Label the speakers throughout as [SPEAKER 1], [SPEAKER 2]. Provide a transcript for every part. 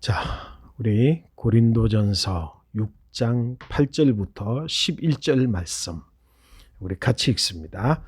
[SPEAKER 1] 자, 우리 고린도전서 6장 8절부터 11절 말씀 우리 같이 읽습니다.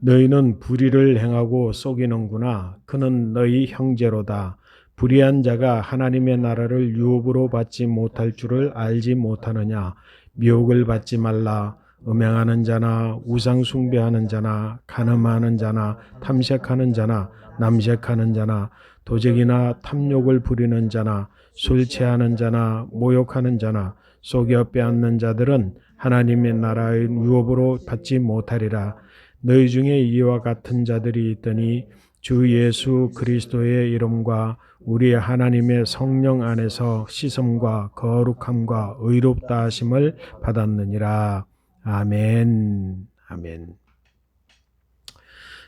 [SPEAKER 1] 너희는 불의를 행하고 속이는구나. 그는 너희 형제로다. 불의한 자가 하나님의 나라를 유업으로 받지 못할 줄을 알지 못하느냐. 미혹을 받지 말라. 음행하는 자나 우상 숭배하는 자나 간음하는 자나 탐색하는 자나 남색하는 자나 도적이나 탐욕을 부리는 자나 술 취하는 자나 모욕하는 자나 속여 빼앗는 자들은 하나님의 나라의 유업으로 받지 못하리라. 너희 중에 이와 같은 자들이 있더니 주 예수 그리스도의 이름과 우리 하나님의 성령 안에서 씻음과 거룩함과 의롭다 하심을 받았느니라. 아멘. 아멘.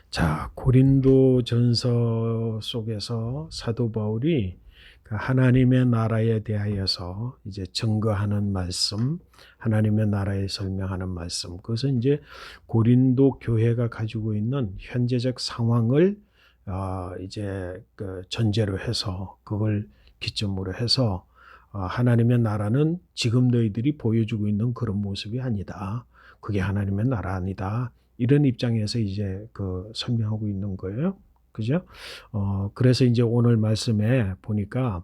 [SPEAKER 1] 자, 고린도전서 속에서 사도 바울이 하나님의 나라에 대하여서 이제 증거하는 말씀, 하나님의 나라에 설명하는 말씀, 그것은 이제 고린도 교회가 가지고 있는 현재적 상황을 이제 그 전제로 해서 그걸 기점으로 해서 하나님의 나라는 지금 너희들이 보여주고 있는 그런 모습이 아니다. 그게 하나님의 나라 아니다. 이런 입장에서 이제 그 설명하고 있는 거예요. 그죠? 그래서 이제 오늘 말씀에 보니까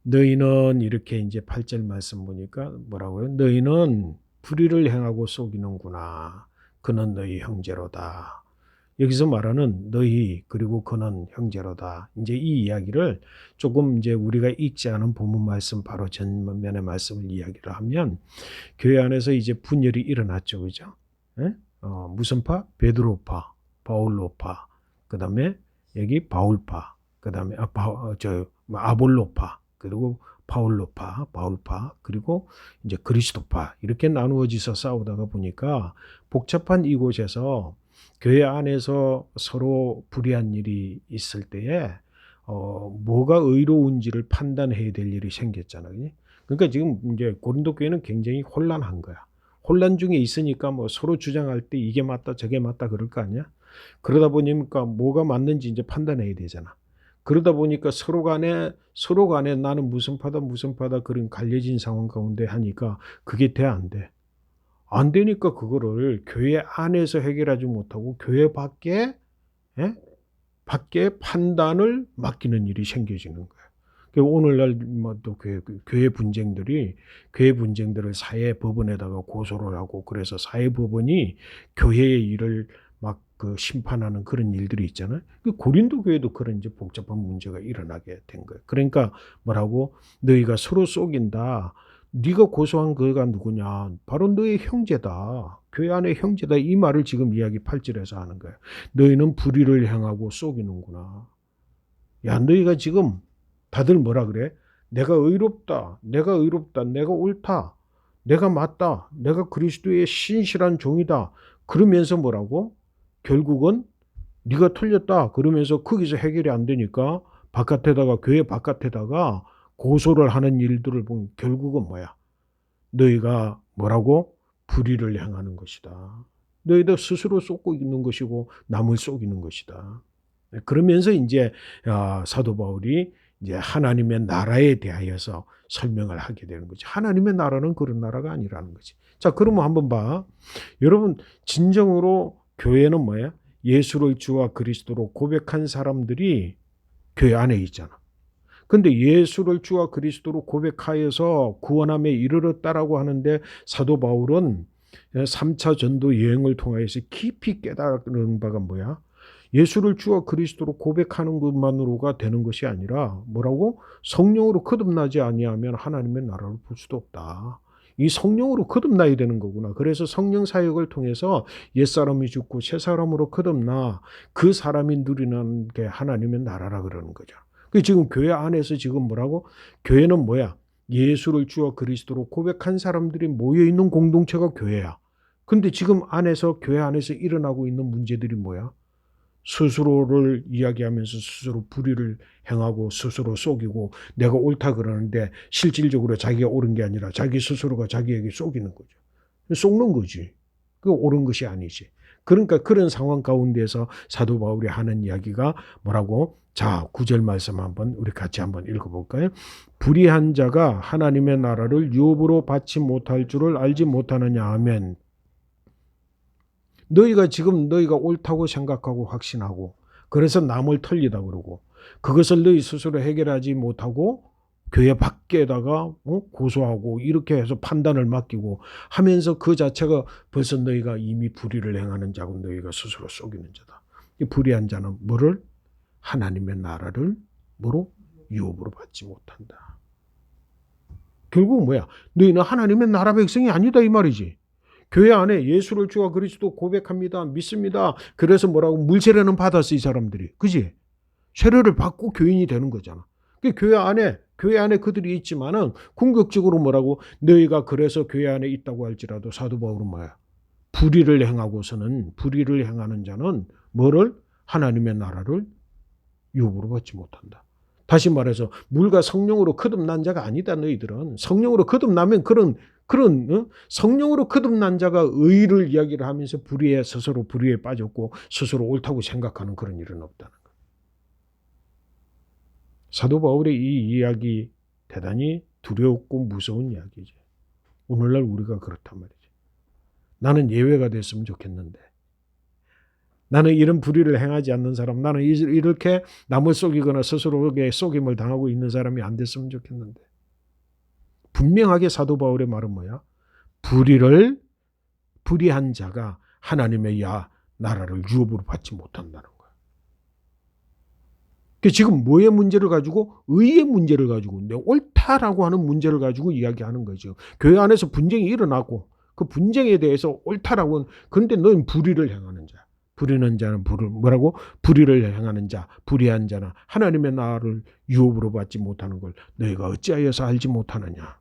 [SPEAKER 1] 너희는 이렇게 이제 8절 말씀 보니까 뭐라고요? 너희는 불의를 행하고 속이는구나. 그는 너희 형제로다. 여기서 말하는 너희 그리고 그는 형제로다. 이제 이 이야기를 조금 이제 우리가 읽지 않은 본문 말씀 바로 전면의 말씀을 이야기를 하면 교회 안에서 이제 분열이 일어났죠. 그죠? 예? 무슨 파? 베드로파, 바울로파. 그다음에 여기 바울파, 그다음에 아볼로파, 그리고 바울로파, 바울파, 그리고 이제 그리스도파 이렇게 나누어져서 싸우다가 보니까 복잡한 이곳에서 교회 안에서 서로 불의한 일이 있을 때에 뭐가 의로운지를 판단해야 될 일이 생겼잖아요. 그러니까 지금 이제 고린도 교회는 굉장히 혼란한 거야. 혼란 중에 있으니까 뭐 서로 주장할 때 이게 맞다 저게 맞다 그럴 거 아니야. 그러다 보니까 뭐가 맞는지 이제 판단해야 되잖아. 그러다 보니까 서로 간에 나는 무슨 파다 그런 갈려진 상황 가운데 하니까 그게 돼 안 돼. 안 되니까 그거를 교회 안에서 해결하지 못하고 교회 밖에 예? 밖에 판단을 맡기는 일이 생겨지는 거야. 오늘날 뭐또 교회 분쟁들을 사회 법원에다가 고소를 하고 그래서 사회 법원이 교회의 일을 막 그 심판하는 그런 일들이 있잖아요. 고린도 교회도 그런 이제 복잡한 문제가 일어나게 된 거예요. 그러니까 뭐라고 너희가 서로 속인다. 네가 고소한 그가 누구냐? 바로 너의 형제다. 교회 안의 형제다. 이 말을 지금 이야기 8절에서 하는 거예요. 너희는 불의를 행하고 속이는구나. 야, 너희가 지금 다들 뭐라 그래? 내가 의롭다. 내가 의롭다. 내가 옳다. 내가 맞다. 내가 그리스도의 신실한 종이다. 그러면서 뭐라고? 결국은 네가 틀렸다. 그러면서 거기서 해결이 안 되니까 교회 바깥에다가 고소를 하는 일들을 보면 결국은 뭐야? 너희가 뭐라고? 불의를 행하는 것이다. 너희들 스스로 쏟고 있는 것이고 남을 속이는 것이다. 그러면서 이제 사도 바울이 이제 하나님의 나라에 대하여서 설명을 하게 되는 거죠. 하나님의 나라는 그런 나라가 아니라는 거지. 자, 그러면 한번 봐. 여러분, 진정으로 교회는 뭐야? 예수를 주와 그리스도로 고백한 사람들이 교회 안에 있잖아. 근데 예수를 주와 그리스도로 고백하여서 구원함에 이르렀다라고 하는데 사도 바울은 3차 전도 여행을 통하여서 깊이 깨달은 바가 뭐야? 예수를 주와 그리스도로 고백하는 것만으로가 되는 것이 아니라 뭐라고? 성령으로 거듭나지 아니하면 하나님의 나라를 볼 수도 없다. 이 성령으로 거듭나야 되는 거구나. 그래서 성령 사역을 통해서 옛사람이 죽고 새사람으로 거듭나 그 사람이 누리는 게 하나님의 나라라 그러는 거죠. 지금 교회 안에서 지금 뭐라고? 교회는 뭐야? 예수를 주와 그리스도로 고백한 사람들이 모여있는 공동체가 교회야. 근데 지금 교회 안에서 일어나고 있는 문제들이 뭐야? 스스로를 이야기하면서 스스로 불의를 행하고 스스로 속이고 내가 옳다 그러는데 실질적으로 자기가 옳은 게 아니라 자기 스스로가 자기에게 속이는 거죠. 속는 거지. 그게 옳은 것이 아니지. 그러니까 그런 상황 가운데서 사도 바울이 하는 이야기가 뭐라고? 자, 9절 말씀 한번 우리 같이 한번 읽어볼까요? 불의한 자가 하나님의 나라를 유업으로 받지 못할 줄을 알지 못하느냐 하면, 너희가 지금 너희가 옳다고 생각하고 확신하고 그래서 남을 털리다 그러고 그것을 너희 스스로 해결하지 못하고 교회 밖에다가 고소하고 이렇게 해서 판단을 맡기고 하면서 그 자체가 벌써 너희가 이미 불의를 행하는 자고 너희가 스스로 속이는 자다. 이 불의한 자는 뭐를? 하나님의 나라를 뭐로? 유업으로 받지 못한다. 결국 뭐야? 너희는 하나님의 나라 백성이 아니다 이 말이지. 교회 안에 예수를 주와 그리스도 고백합니다. 믿습니다. 그래서 뭐라고? 물세례는 받았어 이 사람들이. 그지? 세례를 받고 교인이 되는 거잖아. 교회 안에 그들이 있지만은 궁극적으로 뭐라고? 너희가 그래서 교회 안에 있다고 할지라도 사도 바울은 뭐야? 불의를 행하는 자는 뭐를? 하나님의 나라를 유업으로 받지 못한다. 다시 말해서 물과 성령으로 거듭난 자가 아니다. 너희들은 성령으로 거듭나면 그런 성령으로 거듭난 자가 의를 이야기를 하면서 스스로 불의에 빠졌고 스스로 옳다고 생각하는 그런 일은 없다는 거예요. 사도 바울의 이 이야기 대단히 두렵고 무서운 이야기죠. 오늘날 우리가 그렇단 말이죠. 나는 예외가 됐으면 좋겠는데, 나는 이런 불의를 행하지 않는 사람, 나는 이렇게 남을 속이거나 스스로에게 속임을 당하고 있는 사람이 안 됐으면 좋겠는데, 분명하게 사도 바울의 말은 뭐야? 불의한 자가 하나님의 나라를 유업으로 받지 못한다는 거야. 지금 뭐의 문제를 가지고? 의의 문제를 가지고, 내 옳다라고 하는 문제를 가지고 이야기하는 거죠. 교회 안에서 분쟁이 일어나고 그 분쟁에 대해서 옳다라고, 그런데 넌 불의를 행하는 자. 불의는 자는 뭐라고? 불의를 행하는 자, 불의한 자나 하나님의 나라를 유업으로 받지 못하는 걸 너희가 어찌하여서 알지 못하느냐.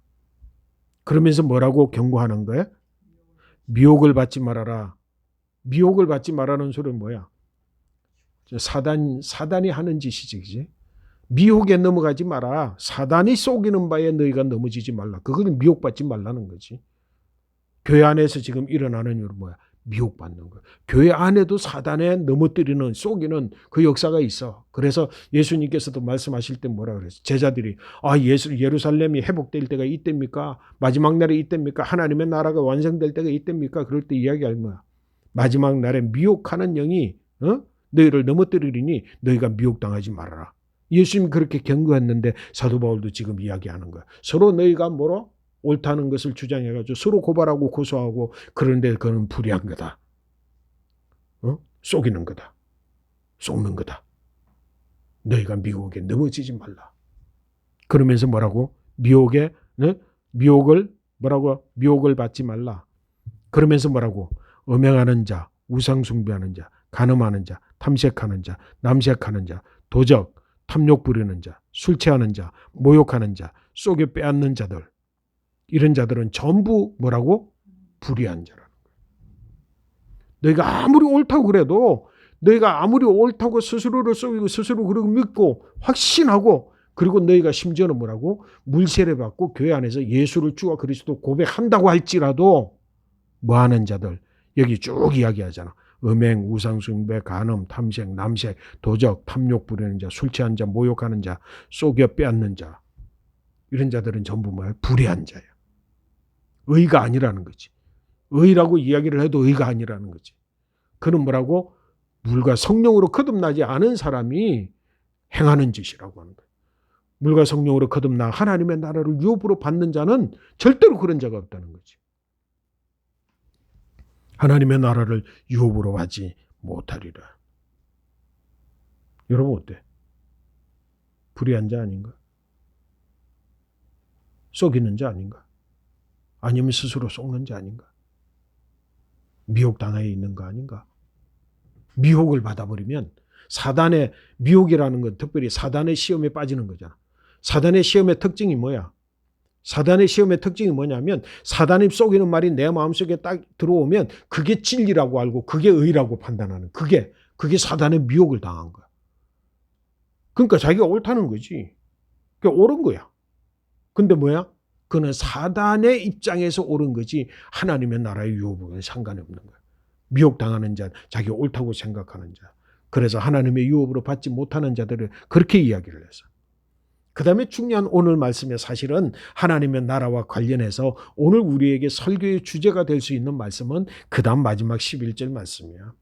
[SPEAKER 1] 그러면서 뭐라고 경고하는 거야? 미혹을 받지 말아라. 미혹을 받지 말라는 소리는 뭐야? 사단이 하는 짓이지, 그지? 미혹에 넘어가지 마라. 사단이 속이는 바에 너희가 넘어지지 말라. 그거는 미혹받지 말라는 거지. 교회 안에서 지금 일어나는 일은 뭐야? 미혹받는 거야. 교회 안에도 사단에 넘어뜨리는, 속이는 그 역사가 있어. 그래서 예수님께서도 말씀하실 때 뭐라 그랬어요? 제자들이 예루살렘이 회복될 때가 이때입니까? 마지막 날이 이때입니까? 하나님의 나라가 완성될 때가 이때입니까? 그럴 때 이야기할 거야. 마지막 날에 미혹하는 영이 너희를 넘어뜨리리니 너희가 미혹당하지 말아라. 예수님이 그렇게 경고했는데 사도 바울도 지금 이야기하는 거야. 서로 너희가 뭐로? 옳다는 것을 주장해가지고 서로 고발하고 고소하고, 그런데 그건 불의한 거다. 속이는 거다. 속는 거다. 너희가 미혹에 넘어지지 말라. 그러면서 뭐라고? 미혹을 받지 말라. 그러면서 뭐라고? 음행하는 자, 우상 숭배하는 자, 간음하는 자, 탐색하는 자, 남색하는 자, 도적, 탐욕 부리는 자, 술 취하는 자, 모욕하는 자, 속여 빼앗는 자들, 이런 자들은 전부 뭐라고? 불의한 자라는 거예요. 너희가 아무리 옳다고 그래도, 너희가 아무리 옳다고 스스로를 속이고 스스로 그러고 믿고 확신하고, 그리고 너희가 심지어는 뭐라고? 물세례 받고 교회 안에서 예수를 주와 그리스도 고백한다고 할지라도 뭐하는 자들, 여기 쭉 이야기하잖아. 음행, 우상숭배, 간음, 탐색, 남색, 도적, 탐욕 부리는 자, 술 취한 자, 모욕하는 자, 속여 빼앗는 자, 이런 자들은 전부 뭐야? 불의한 자예요. 의가 아니라는 거지. 의라고 이야기를 해도 의가 아니라는 거지. 그는 뭐라고? 물과 성령으로 거듭나지 않은 사람이 행하는 짓이라고 하는 거예요. 물과 성령으로 거듭나 하나님의 나라를 유업으로 받는 자는 절대로 그런 자가 없다는 거지. 하나님의 나라를 유업으로 하지 못하리라. 여러분 어때? 불의한 자 아닌가? 속이는 자 아닌가? 아니면 스스로 속는 자 아닌가? 미혹당해 있는 거 아닌가? 미혹을 받아버리면, 사단의 미혹이라는 건 특별히 사단의 시험에 빠지는 거잖아. 사단의 시험의 특징이 뭐야? 사단의 시험의 특징이 뭐냐면, 사단이 속이는 말이 내 마음속에 딱 들어오면 그게 진리라고 알고 그게 의라고 판단하는, 그게 사단의 미혹을 당한 거야. 그러니까 자기가 옳다는 거지. 그게 옳은 거야. 근데 뭐야? 그는 사단의 입장에서 옳은 거지 하나님의 나라의 유업은 상관이 없는 거야. 미혹당하는 자, 자기 옳다고 생각하는 자. 그래서 하나님의 유업으로 받지 못하는 자들을 그렇게 이야기를 해서. 그 다음에 중요한 오늘 말씀의 사실은 하나님의 나라와 관련해서 오늘 우리에게 설교의 주제가 될 수 있는 말씀은 그 다음 마지막 11절 말씀이야.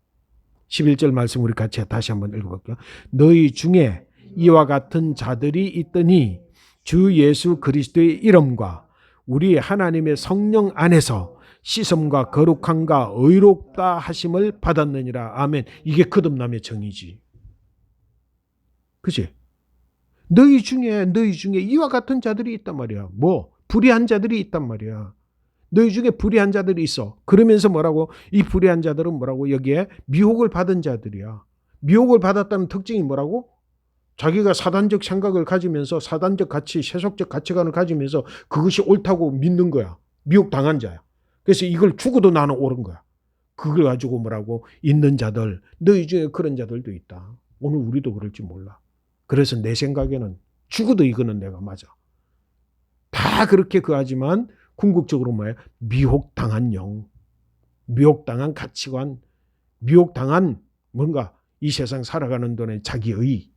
[SPEAKER 1] 11절 말씀 우리 같이 다시 한번 읽어볼게요. 너희 중에 이와 같은 자들이 있더니 주 예수 그리스도의 이름과 우리 하나님의 성령 안에서 씻음과 거룩함과 의롭다 하심을 받았느니라. 아멘. 이게 거듭남의 정의지. 그치? 너희 중에 이와 같은 자들이 있단 말이야. 뭐? 불의한 자들이 있단 말이야. 너희 중에 불의한 자들이 있어. 그러면서 뭐라고? 이 불의한 자들은 뭐라고? 여기에 미혹을 받은 자들이야. 미혹을 받았다는 특징이 뭐라고? 자기가 사단적 생각을 가지면서 사단적 가치, 세속적 가치관을 가지면서 그것이 옳다고 믿는 거야. 미혹당한 자야. 그래서 이걸 죽어도 나는 옳은 거야. 그걸 가지고 뭐라고? 있는 자들, 너희 중에 그런 자들도 있다. 오늘 우리도 그럴지 몰라. 그래서 내 생각에는 죽어도 이거는 내가 맞아. 다 그렇게 하지만 궁극적으로 뭐예요? 미혹당한 영, 미혹당한 가치관, 미혹당한 뭔가 이 세상 살아가는 동안에 자기의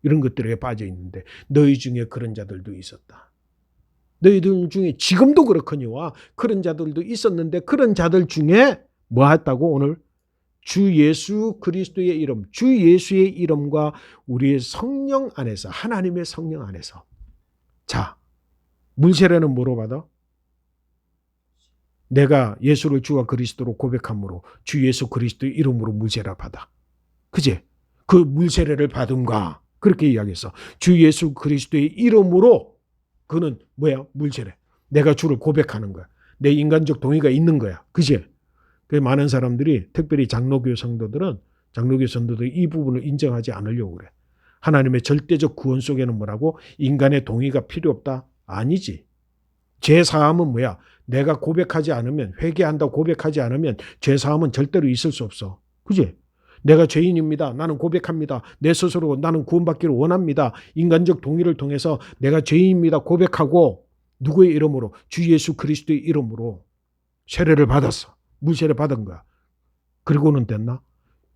[SPEAKER 1] 이런 것들에 빠져 있는데 너희 중에 그런 자들도 있었다. 너희들 중에 지금도 그렇거니와 그런 자들도 있었는데 그런 자들 중에 뭐 했다고 오늘? 주 예수 그리스도의 이름, 주 예수의 이름과 우리의 성령 안에서, 하나님의 성령 안에서. 자, 물세례는 뭐로 받아? 내가 예수를 주와 그리스도로 고백함으로 주 예수 그리스도의 이름으로 물세례를 받아. 그지? 그 물세례를 받음과 그렇게 이야기했어. 주 예수 그리스도의 이름으로 그는 뭐야? 물세례. 내가 주를 고백하는 거야. 내 인간적 동의가 있는 거야. 그지? 많은 사람들이 특별히 장로교 성도들은 이 부분을 인정하지 않으려고 그래. 하나님의 절대적 구원 속에는 뭐라고? 인간의 동의가 필요 없다? 아니지. 죄사함은 뭐야? 내가 고백하지 않으면, 회개한다고 고백하지 않으면 죄사함은 절대로 있을 수 없어. 그지? 내가 죄인입니다. 나는 고백합니다. 내 스스로 나는 구원받기를 원합니다. 인간적 동의를 통해서 내가 죄인입니다. 고백하고 누구의 이름으로? 주 예수 그리스도의 이름으로 세례를 받았어. 물세례 받은 거야. 그리고는 됐나?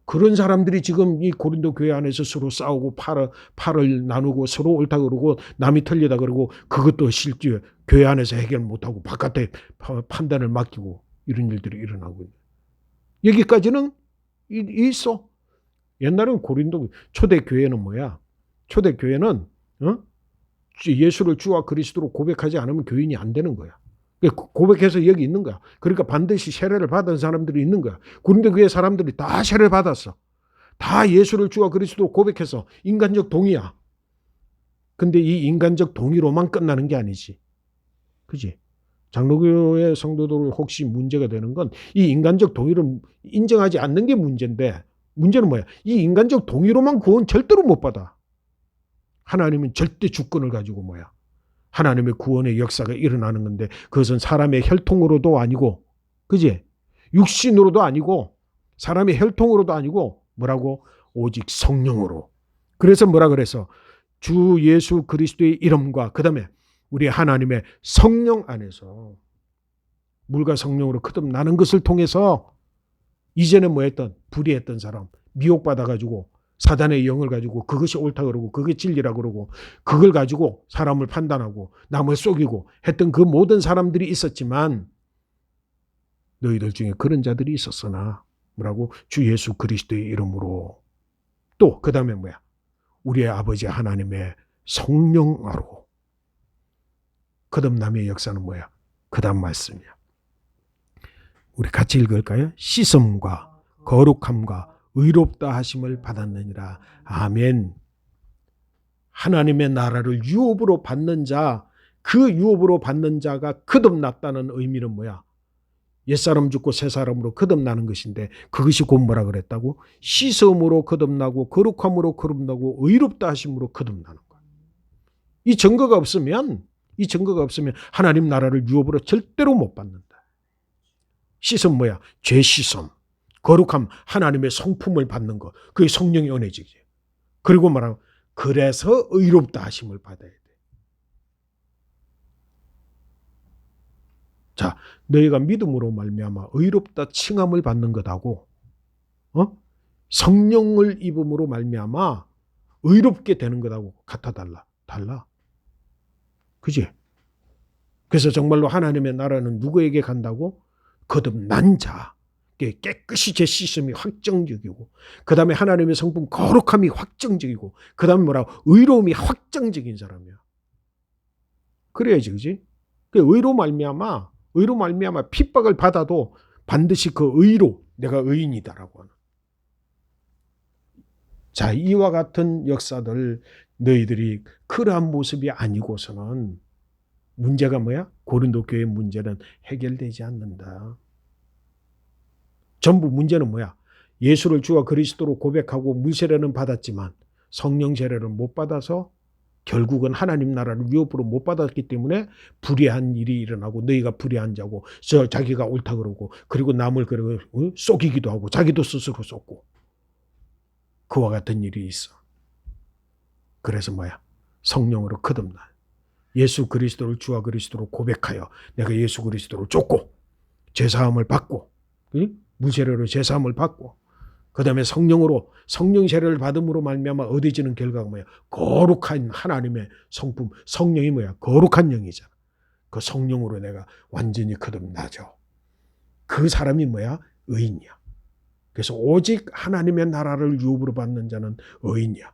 [SPEAKER 1] 그런 사람들이 지금 이 고린도 교회 안에서 서로 싸우고 팔을 나누고 서로 옳다 그러고 남이 틀리다 그러고 그것도 실제 교회 안에서 해결 못하고 바깥에 판단을 맡기고 이런 일들이 일어나고 있는. 여기까지는 있어. 옛날에는 고린도 초대 교회는 뭐야? 초대 교회는 예수를 주와 그리스도로 고백하지 않으면 교인이 안 되는 거야. 고백해서 여기 있는 거야. 그러니까 반드시 세례를 받은 사람들이 있는 거야. 고린도 교회 사람들이 다 세례를 받았어. 다 예수를 주와 그리스도로 고백해서 인간적 동의야. 근데 이 인간적 동의로만 끝나는 게 아니지. 그지? 장로교회 성도들 혹시 문제가 되는 건 이 인간적 동의를 인정하지 않는 게 문제인데 문제는 뭐야? 이 인간적 동의로만 구원 절대로 못 받아. 하나님은 절대 주권을 가지고 뭐야? 하나님의 구원의 역사가 일어나는 건데 그것은 사람의 혈통으로도 아니고 그지? 육신으로도 아니고 사람의 혈통으로도 아니고 뭐라고? 오직 성령으로. 그래서 뭐라 그래서 주 예수 그리스도의 이름과 그 다음에 우리 하나님의 성령 안에서 물과 성령으로 거듭나는 것을 통해서 이전에 뭐 했던 불의했던 사람 미혹받아가지고 사단의 영을 가지고 그것이 옳다 그러고 그게 진리라 그러고 그걸 가지고 사람을 판단하고 남을 속이고 했던 그 모든 사람들이 있었지만 너희들 중에 그런 자들이 있었으나 뭐라고? 주 예수 그리스도의 이름으로 또 그 다음에 뭐야? 우리의 아버지 하나님의 성령으로 거듭남의 역사는 뭐야? 그 다음 말씀이야. 우리 같이 읽을까요? 씻음과 거룩함과 의롭다 하심을 받았느니라. 아멘. 하나님의 나라를 유업으로 받는 자, 그 유업으로 받는 자가 거듭났다는 의미는 뭐야? 옛사람 죽고 새사람으로 거듭나는 것인데 그것이 곧 뭐라 그랬다고? 씻음으로 거듭나고 거룩함으로 거듭나고 의롭다 하심으로 거듭나는 거야. 이 증거가 없으면 하나님 나라를 유업으로 절대로 못 받는다. 씻음 뭐야? 죄 씻음. 거룩함, 하나님의 성품을 받는 것. 그게 성령의 은혜지. 그리고 말하면 그래서 의롭다 하심을 받아야 돼. 자, 너희가 믿음으로 말미암아 의롭다 칭함을 받는 것하고 성령을 입음으로 말미암아 의롭게 되는 것하고 같아 달라. 그지? 그래서 정말로 하나님의 나라는 누구에게 간다고? 거듭난 자. 깨끗이 죄 씻음이 확정적이고, 그 다음에 하나님의 성품 거룩함이 확정적이고, 그 다음에 뭐라고? 의로움이 확정적인 사람이야. 그래야지, 그지? 의로 말미암아 핍박을 받아도 반드시 그 의로 내가 의인이다라고 하는. 자, 이와 같은 역사들 너희들이 그러한 모습이 아니고서는 문제가 뭐야? 고린도 교회의 문제는 해결되지 않는다. 전부 문제는 뭐야? 예수를 주와 그리스도로 고백하고 물세례는 받았지만 성령 세례를 못 받아서 결국은 하나님 나라를 유업으로 못 받았기 때문에 불의한 일이 일어나고, 너희가 불의한 자고 자기가 옳다 그러고, 그리고 남을 그러고 속이기도 하고 자기도 스스로 속고, 그와 같은 일이 있어. 그래서 뭐야? 성령으로 거듭나. 예수 그리스도를 주와 그리스도로 고백하여 내가 예수 그리스도를 쫓고 죄사함을 받고, 무세례로 죄사함을 받고, 그 다음에 성령으로 성령 세례를 받음으로 말미암아 얻어지는 결과가 뭐야? 거룩한 하나님의 성품. 성령이 뭐야? 거룩한 영이잖아. 그 성령으로 내가 완전히 거듭나죠. 그 사람이 뭐야? 의인이야. 그래서 오직 하나님의 나라를 유업으로 받는 자는 의인이야.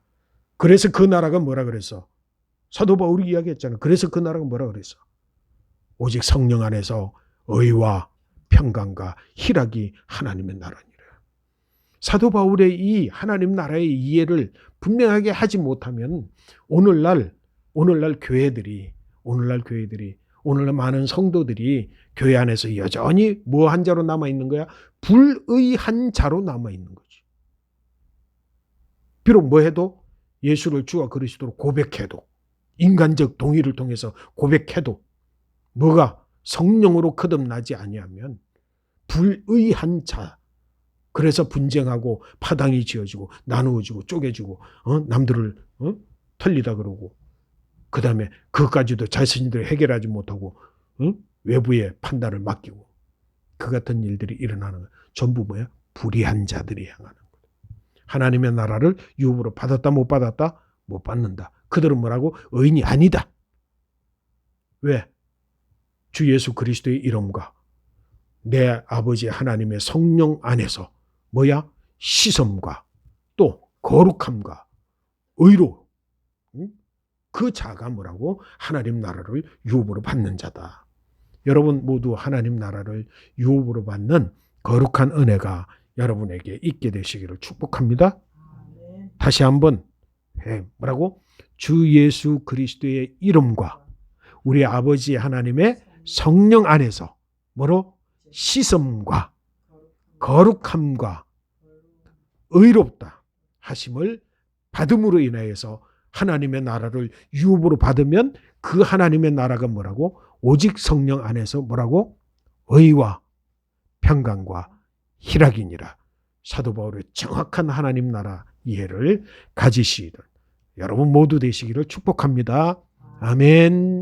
[SPEAKER 1] 그래서 그 나라가 뭐라 그랬어? 사도 바울이 이야기했잖아. 그래서 그 나라가 뭐라 그랬어? 오직 성령 안에서 의와 평강과 희락이 하나님의 나라니라. 사도 바울의 이 하나님 나라의 이해를 분명하게 하지 못하면 오늘날 교회들이, 오늘날 많은 성도들이 교회 안에서 여전히 뭐 한 자로 남아있는 거야? 불의한 자로 남아있는 거지. 비록 뭐 해도 예수를 주와 그리스도로 고백해도, 인간적 동의를 통해서 고백해도 뭐가 성령으로 거듭나지 아니하면 불의한 자. 그래서 분쟁하고 파당이 지어지고 나누어지고 쪼개지고 남들을 털리다 그러고, 그 다음에 그것까지도 자신들이 해결하지 못하고 외부의 판단을 맡기고, 그 같은 일들이 일어나는 거야. 전부 뭐야? 불의한 자들이 향하는 거야. 하나님의 나라를 유업으로 받았다 못 받았다? 못 받는다. 그들은 뭐라고? 의인이 아니다. 왜? 주 예수 그리스도의 이름과 내 아버지 하나님의 성령 안에서 뭐야? 시섬과 또 거룩함과 의로, 그 자가 뭐라고? 하나님 나라를 유업으로 받는 자다. 여러분 모두 하나님 나라를 유업으로 받는 거룩한 은혜가 여러분에게 있게 되시기를 축복합니다. 다시 한번 뭐라고? 주 예수 그리스도의 이름과 우리 아버지 하나님의 성령 안에서 뭐로? 시섬과 거룩함과 의롭다 하심을 받음으로 인하여서 하나님의 나라를 유업으로 받으면 그 하나님의 나라가 뭐라고? 오직 성령 안에서 뭐라고? 의와 평강과 희락이니라. 사도 바울의 정확한 하나님 나라 이해를 가지시기를 여러분 모두 되시기를 축복합니다. 아멘.